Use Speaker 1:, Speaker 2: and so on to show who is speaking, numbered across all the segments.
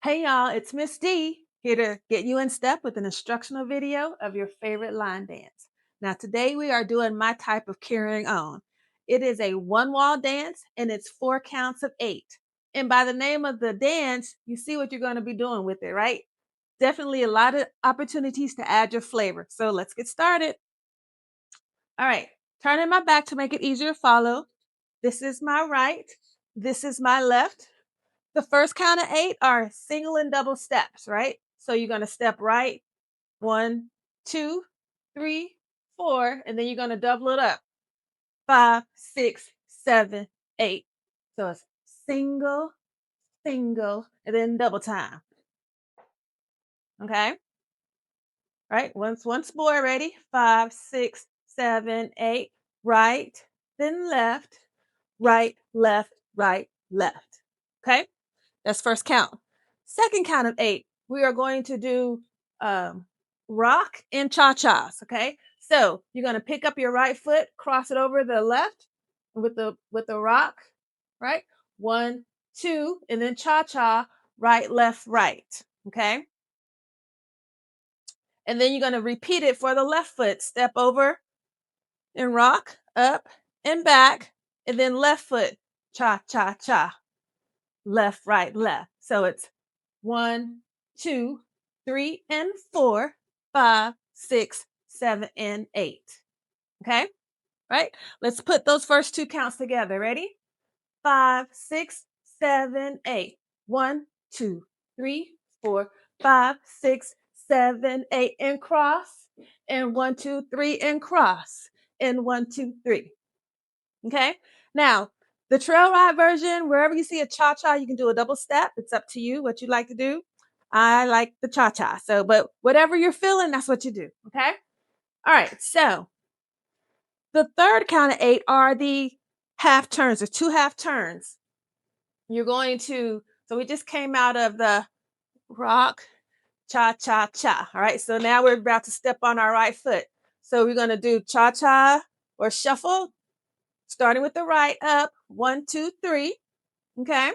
Speaker 1: Hey y'all, it's Miss D here to get you in step with an instructional video of your favorite line dance. Now, today we are doing my type of carrying on. It is a one wall dance and it's 4 counts of 8. And by the name of the dance, you see what you're going to be doing with it, right? Definitely a lot of opportunities to add your flavor. So let's get started. All right, turning my back to make it easier to follow. This is my right, this is my left. The first count of 8 are single and double steps, right? So you're going to step right, 1, 2, 3, 4, and then you're going to double it up, 5, 6, 7, 8. So it's single, single, and then double time. Okay? Right? Once more, ready? 5, 6, 7, 8. Right, then left, right, left, right, left. Okay? That's first count. Second count of 8, we are going to do rock and cha-chas, okay? So you're going to pick up your right foot, cross it over the left with the rock, right? 1, 2, and then cha-cha, right, left, right, okay? And then you're going to repeat it for the left foot. Step over and rock, up and back, and then left foot, cha-cha-cha, left, right, left. So it's 1, 2, 3, and 4, 5, 6, 7, and 8. Okay? Right? Let's put those first 2 counts together. Ready? 5, 6, 7, 8. 1, 2, 3, 4, 5, 6, 7, 8, and cross. And 1, 2, 3, and cross. And 1, 2, 3. Okay? Now, the trail ride version, wherever you see a cha-cha, you can do a double step. It's up to you what you like to do. I like the cha-cha. So, but whatever you're feeling, that's what you do. Okay? All right. So the third count of 8 are the half turns. There's 2 half turns. You're going to, so we just came out of the rock, cha-cha-cha. All right. So now we're about to step on our right foot. So we're going to do cha-cha or shuffle, starting with the right up, 1, 2, 3. Okay.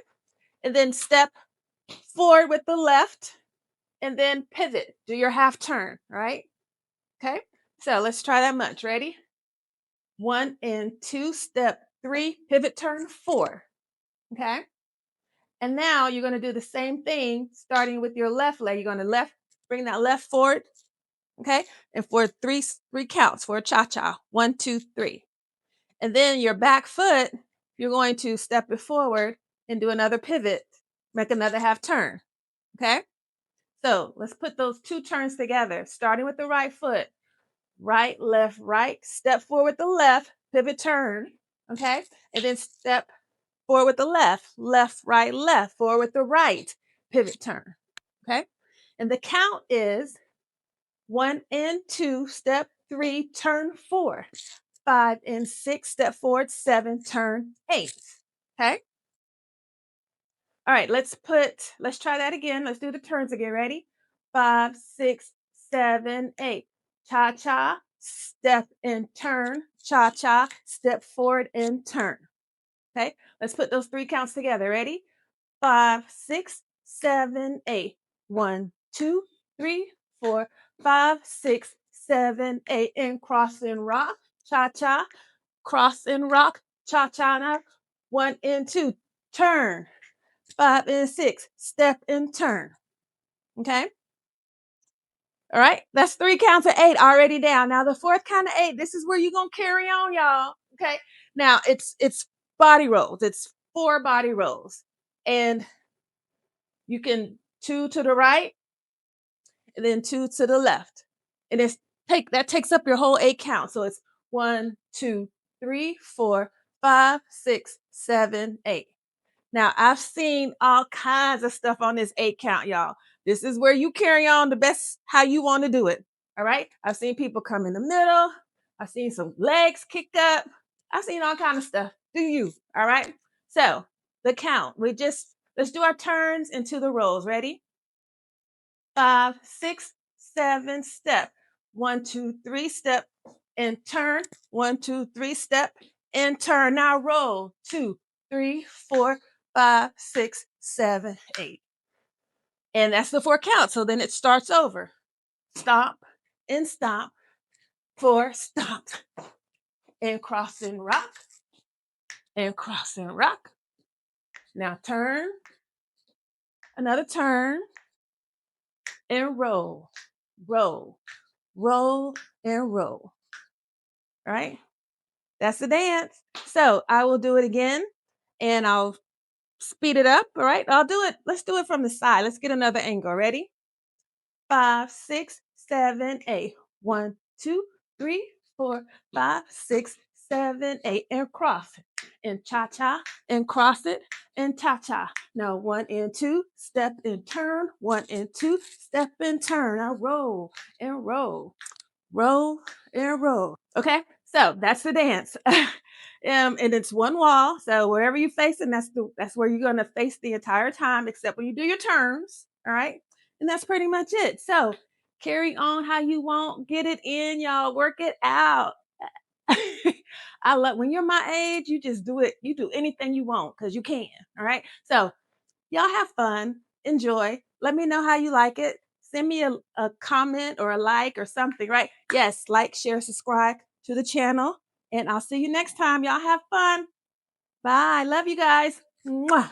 Speaker 1: And then step forward with the left and then pivot. Do your half turn. Right. Okay. So let's try that much. Ready? 1 and 2, step 3, pivot turn 4. Okay. And now you're going to do the same thing starting with your left leg. You're going to bring that left forward. Okay. And for three counts for a cha-cha. 1, 2, 3. And then your back foot, you're going to step it forward and do another pivot, make another half turn. Okay. So let's put those 2 turns together, starting with the right foot. Right, left, right. Step forward with the left, pivot turn. Okay. And then step forward with the left, right, left. Forward with the right, pivot turn. Okay. And the count is 1 and 2, step 3, turn 4. 5 and 6, step forward, 7, turn 8. Okay. All right, let's try that again. Let's do the turns again. Ready? 5, 6, 7, 8. Cha cha, step and turn. Cha cha, step forward and turn. Okay, let's put those 3 counts together. Ready? 5, 6, 7, 8. 1, 2, 3, 4, 5, 6, 7, 8. And cross and rock. Cha cha, cross and rock. Cha cha now. 1 and 2, turn. 5 and 6, step and turn. Okay. All right. That's 3 counts of 8 already down. Now the fourth count of 8, this is where you're gonna carry on, y'all. Okay. Now it's body rolls. It's 4 body rolls. And you can 2 to the right and then 2 to the left. And that takes up your whole 8 counts. So it's 1, 2, 3, 4, 5, 6, 7, 8. Now, I've seen all kinds of stuff on this 8 count, y'all. This is where you carry on the best how you want to do it. All right. I've seen people come in the middle. I've seen some legs kicked up. I've seen all kind of stuff. Do you? All right. So the count. Let's do our turns into the rolls. Ready? 5, 6, 7, step. 1, 2, 3, step and turn. 1, 2, 3, step and turn. Now roll. 2, 3, 4, 5, 6, 7, 8. And that's the 4 count. So then it starts over. Stomp and stomp, 4 stomp, and cross and rock, and cross and rock. Now turn, another turn, and roll, roll, roll, and roll. All right? That's the dance. So I will do it again and I'll speed it up. All right? I'll do it. Let's do it from the side. Let's get another angle. Ready? 5, 6, 7, 8. 1, 2, 3, 4, 5, 6, 7, 8. And cross it. And cha-cha. And cross it. And cha-cha. Now 1 and 2. Step and turn. 1 and 2. Step and turn. Now roll and roll. Roll and roll. Okay? So that's the dance. And it's one wall. So wherever you're facing, that's where you're gonna face the entire time, except when you do your turns. All right. And that's pretty much it. So carry on how you want, get it in, y'all, work it out. I love when you're my age, you just do it, you do anything you want because you can. All right. So y'all have fun, enjoy. Let me know how you like it. Send me a comment or a like or something, right? Yes, like, share, subscribe to the channel. And I'll see you next time. Y'all have fun. Bye. Love you guys. Mwah.